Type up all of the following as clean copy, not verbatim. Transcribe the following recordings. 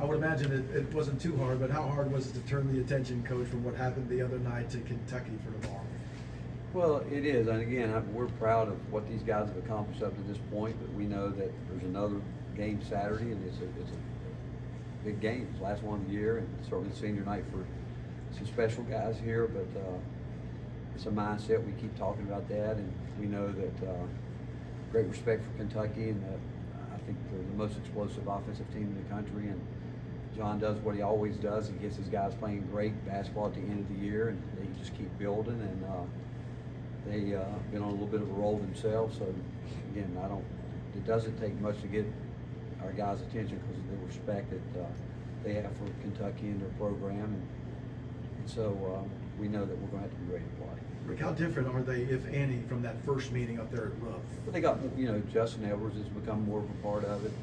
I would imagine it wasn't too hard, but how hard was it to turn the attention, Coach, from what happened the other night to Kentucky for tomorrow? Well, it is, and again, we're proud of what these guys have accomplished up to this point, but we know that there's another game Saturday, and it's a big game. It's the last one of the year, and certainly senior night for some special guys here, but it's a mindset. We keep talking about that, and we know that great respect for Kentucky, and I think they're the most explosive offensive team in the country, and John does what he always does. He gets his guys playing great basketball at the end of the year, and they just keep building, and they've been on a little bit of a roll themselves. So again, it doesn't take much to get our guys' attention because of the respect that they have for Kentucky and their program, and so we know that we're going to have to be ready to play. Rick, how different are they, if any, from that first meeting up there at Rupp? But they got, Justin Edwards has become more of a part of it.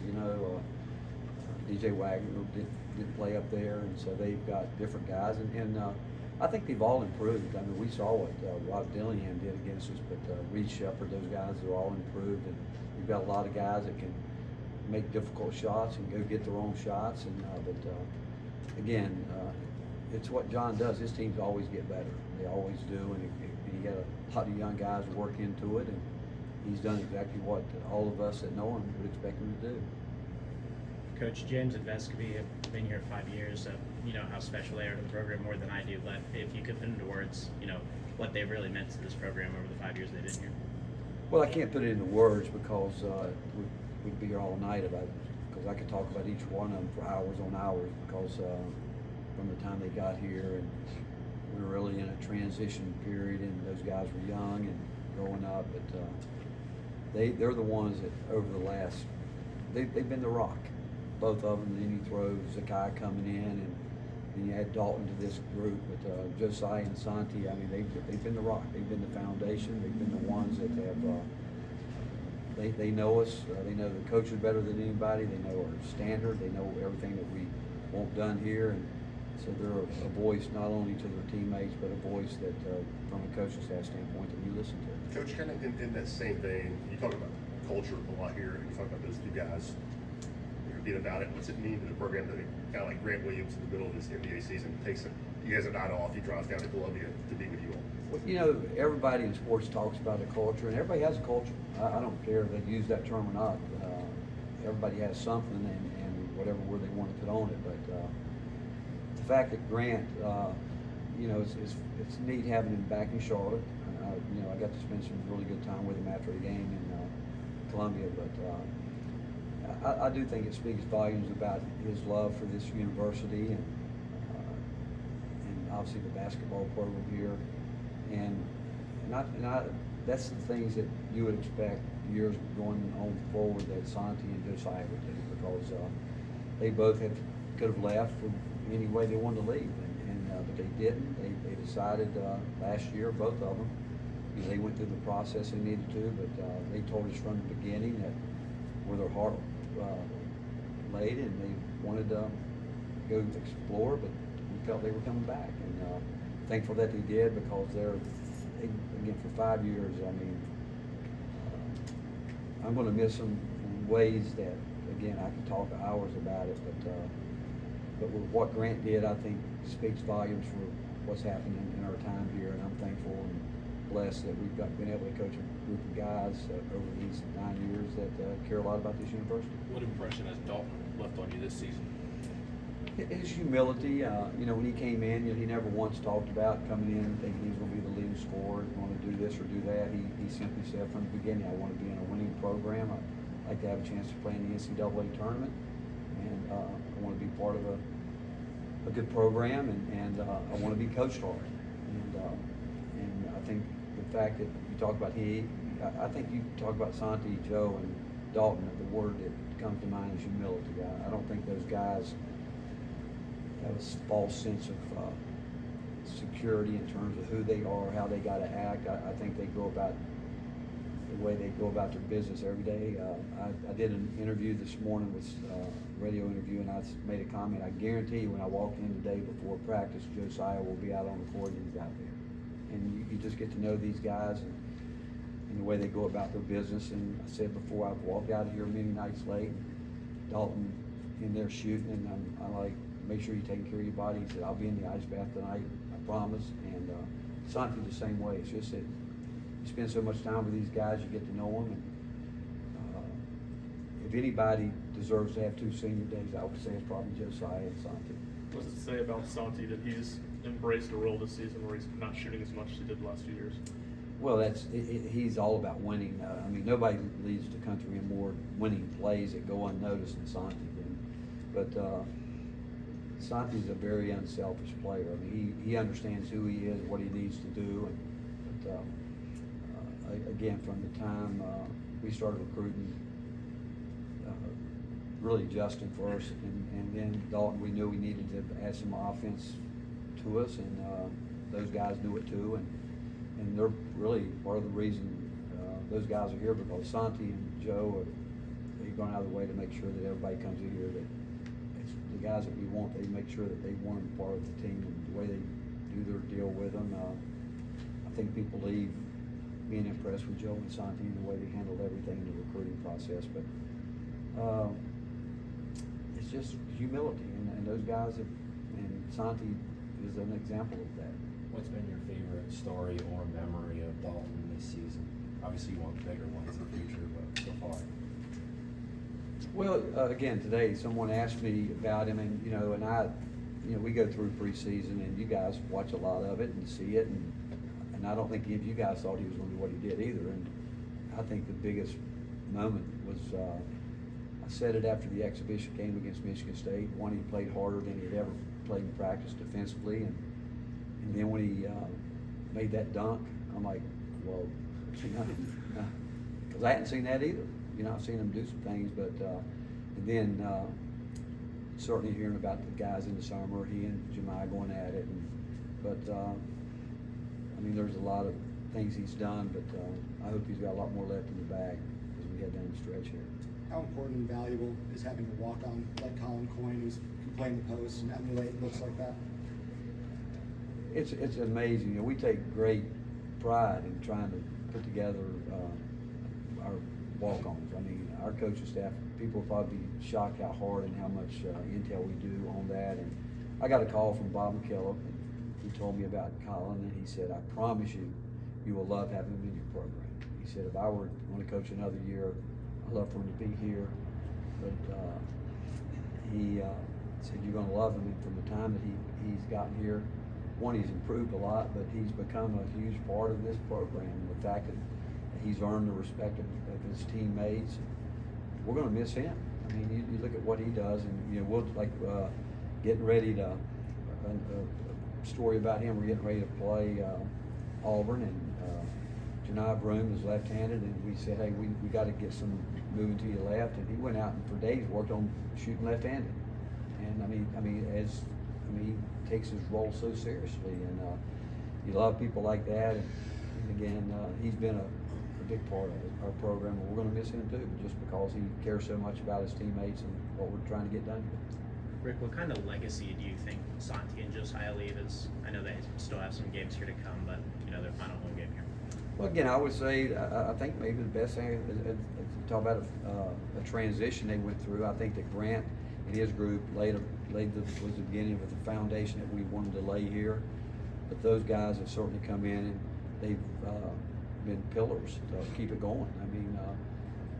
DJ Wagner didn't play up there, and so they've got different guys, and I think they've all improved. I mean, we saw what Rob Dillingham did against us, but Reed Shepard, those guys are all improved, and we've got a lot of guys that can make difficult shots and go get their own shots, and again, it's what John does. His teams always get better. They always do, and he got a lot of young guys work into it, and he's done exactly what all of us that know him would expect him to do. Coach, James and Vescovi have been here 5 years, so you know how special they are to the program more than I do, but if you could put into words, what they really meant to this program over the 5 years they've been here. Well, I can't put it into words because we'd be here all night about it, because I could talk about each one of them for hours on hours, because from the time they got here, and we were really in a transition period, and those guys were young and growing up, but they're the ones that over the last, they've been the rock, both of them. Then you throw Zakai coming in, and then you add Dalton to this group, but Josiah and Santi, I mean, they've been the rock. They've been the foundation. They've been the ones that have, they know us. They know the coach is better than anybody. They know our standard. They know everything that we want done here, and so they're a voice not only to their teammates, but a voice that, from a coaching staff standpoint, that you listen to. Coach, kind of in that same vein, you talk about culture a lot here, and you talk about those two guys being about it. What's it mean to the program that kind of like Grant Williams in the middle of this NBA season takes it? He has a night off. He drives down to Columbia to be with you all. Well, everybody in sports talks about a culture, and everybody has a culture. I don't care if they use that term or not. Everybody has something, and whatever word they want to put on it. But the fact that Grant, it's neat having him back in Charlotte. I got to spend some really good time with him after the game in Columbia, but I do think it speaks volumes about his love for this university and obviously the basketball program here, and that's the things that you would expect years going on forward that Santi and Josiah would do, because they both could have left for any way they wanted to leave, but they didn't. They decided last year, both of them. They went through the process they needed to, but they told us from the beginning that where their heart laid, and they wanted to go explore, but we felt they were coming back, and thankful that they did, because again, for 5 years, I mean, I'm going to miss them in ways that, again, I can talk hours about it, but with what Grant did, I think speaks volumes for what's happening in our time here, and I'm thankful and blessed that we've been able to coach a group of guys over these 9 years that care a lot about this university. What impression has Dalton left on you this season? His humility, when he came in, he never once talked about coming in thinking he was going to be the leading scorer, going to do this or do that. He simply said from the beginning, I want to be in a winning program. I'd like to have a chance to play in the NCAA tournament, and I want to be part of a good program, and I want to be coached hard. And I think the fact that you talk about I think you talk about Santi, Joe, and Dalton, the word that comes to mind is humility. I don't think those guys have a false sense of security in terms of who they are, how they got to act. I think they go about the way they go about their business every day. I did an interview this morning with radio interview, and I made a comment. I guarantee you, when I walked in today before practice, Josiah will be out on the court, and he's out there. And you just get to know these guys and the way they go about their business. And I said before, I've walked out of here many nights late. Dalton in there shooting, and I'm like, make sure you're taking care of your body. He said, I'll be in the ice bath tonight, I promise. And Santi the same way. It's just that you spend so much time with these guys, you get to know them. And if anybody deserves to have 2 senior days, I would say it's probably Josiah and Santi. What does it say about Santi that he's embraced a role this season where he's not shooting as much as he did the last few years? Well, he's all about winning. I mean, nobody leads the country in more winning plays that go unnoticed than Santi did. But Santi's a very unselfish player. I mean, he understands who he is, what he needs to do. Again, from the time we started recruiting, really Justin first, and then Dalton, we knew we needed to add some offense to us, and those guys knew it too. And they're really part of the reason those guys are here, because Santi and Joe they've gone out of the way to make sure that everybody comes in here, that it's the guys that we want, they make sure that they want them part of the team, and the way they do their deal with them. I think people leave being impressed with Joe and Santi and the way they handled everything in the recruiting process. But it's just humility, and those guys have, and Santi is an example of that. What's been your favorite story or memory of Dalton this season? Obviously, you want bigger ones in the future, but so far. Well, again, today someone asked me about him, and we go through preseason, and you guys watch a lot of it and see it, and I don't think any of you guys thought he was going to do what he did either. And I think the biggest moment was I said it after the exhibition game against Michigan State. One, he played harder than he'd ever played in practice defensively, and then when he made that dunk, I'm like, well, because I hadn't seen that either. I've seen him do some things, but and then certainly hearing about the guys in the summer, he and Jemiah going at it. I mean, there's a lot of things he's done, but I hope he's got a lot more left in the bag as we head down the stretch here. How important and valuable is having a walk-on like Colin Coyne, who's can play in the post and emulate looks like that? It's amazing. We take great pride in trying to put together our walk-ons. I mean, our coaching staff, people will probably be shocked how hard and how much intel we do on that. And I got a call from Bob McKillop, and he told me about Colin, and he said, I promise you, you will love having him in your program. He said, if I were going to coach another year, I'd love for him to be here. But he said, you're going to love him. And from the time that he's gotten here, one, he's improved a lot, but he's become a huge part of this program. And the fact that he's earned the respect of his teammates, we're going to miss him. I mean, you look at what he does, and we'll getting ready to a story about him. We're getting ready to play Auburn, and Janai Broom is left-handed, and we said, hey, we got to get some moving to your left, and he went out and for days worked on shooting left-handed. And I mean, he takes his role so seriously, and you love people like that. And again, he's been a big part of our program, and we're going to miss him too, just because he cares so much about his teammates and what we're trying to get done here. Rick, what kind of legacy do you think Santi and Josiah leave? I know they still have some games here to come, but their final home game here. Well, again, I would say I think maybe the best thing is talk about a transition they went through. I think that Grant and his group was the beginning of the foundation that we wanted to lay here. But those guys have certainly come in, and they've been pillars to keep it going. I mean,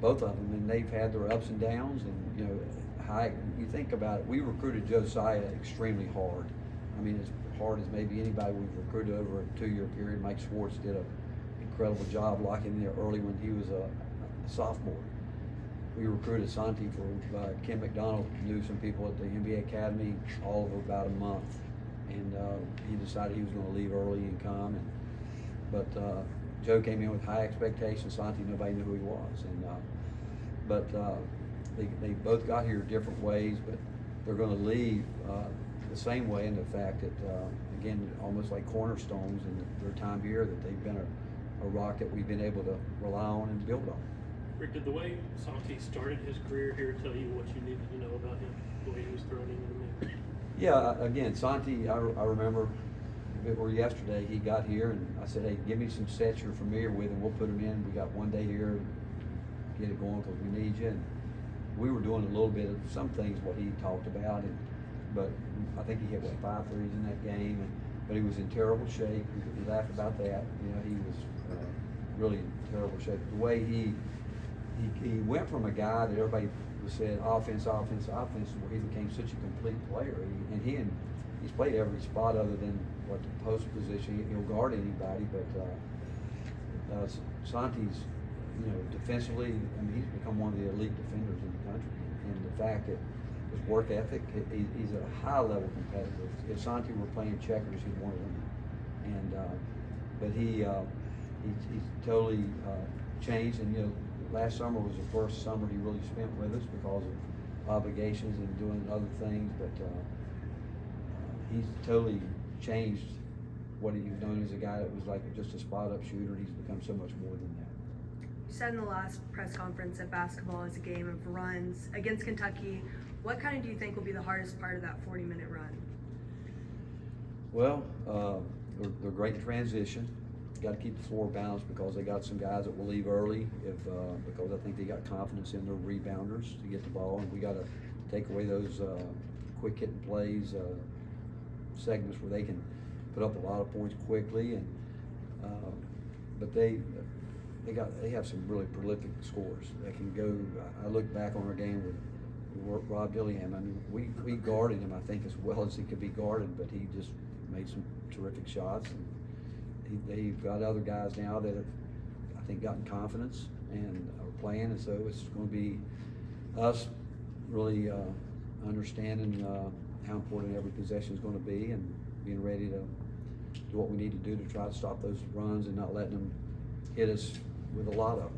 both of them, and they've had their ups and downs, and you think about it, we recruited Josiah extremely hard. I mean, as hard as maybe anybody we've recruited over a 2-year period. Mike Schwartz did an incredible job locking him there early when he was a sophomore. We recruited Santi for Ken McDonald knew some people at the NBA Academy all of about a month, and he decided he was going to leave early and come. But Joe came in with high expectations. Santi, nobody knew who he was, They both got here different ways, but they're going to leave the same way in the fact that, again, almost like cornerstones in their time here, that they've been a rock that we've been able to rely on and build on. Rick, did the way Santi started his career here tell you what you needed to know about him, the way he was thrown into the mix? Yeah, again, Santi, I remember if it were yesterday, he got here, and I said, hey, give me some sets you're familiar with, and we'll put them in. We got one day here, get it going because we need you. And we were doing a little bit of some things what he talked about, but I think he hit, 5 threes in that game, but he was in terrible shape. We laughed about that. You know, he was really in terrible shape. The way he went from a guy that everybody said offense, where he became such a complete player. He's played every spot other than what the post position. He'll guard anybody, but Santi's, defensively, I mean, he's become one of the elite defenders in the country. And the fact that his work ethic, he's a high level competitor. If Santi were playing checkers, he'd want to win. And but he's totally changed. And last summer was the first summer he really spent with us because of obligations and doing other things. But he's totally changed what he was known as, a guy that was like just a spot up shooter. He's become so much more than that. You said in the last press conference that basketball is a game of runs. Against Kentucky, what kind of do you think will be the hardest part of that 40-minute run? Well, they're great in transition. Got to keep the floor balanced because they got some guys that will leave early because I think they got confidence in their rebounders to get the ball, and we got to take away those quick hitting plays, segments where they can put up a lot of points quickly, and but they have some really prolific scorers that can go. I look back on our game with Rob Dillingham. I mean, we guarded him, I think, as well as he could be guarded, but he just made some terrific shots. And they've got other guys now that have, I think, gotten confidence and are playing, and so it's going to be us really understanding how important every possession is going to be and being ready to do what we need to do to try to stop those runs and not letting them hit us with a lot of them.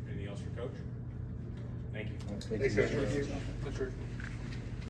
Anything else for Coach? Thank you. Thank you. Thanks, Coach. Coach Richard.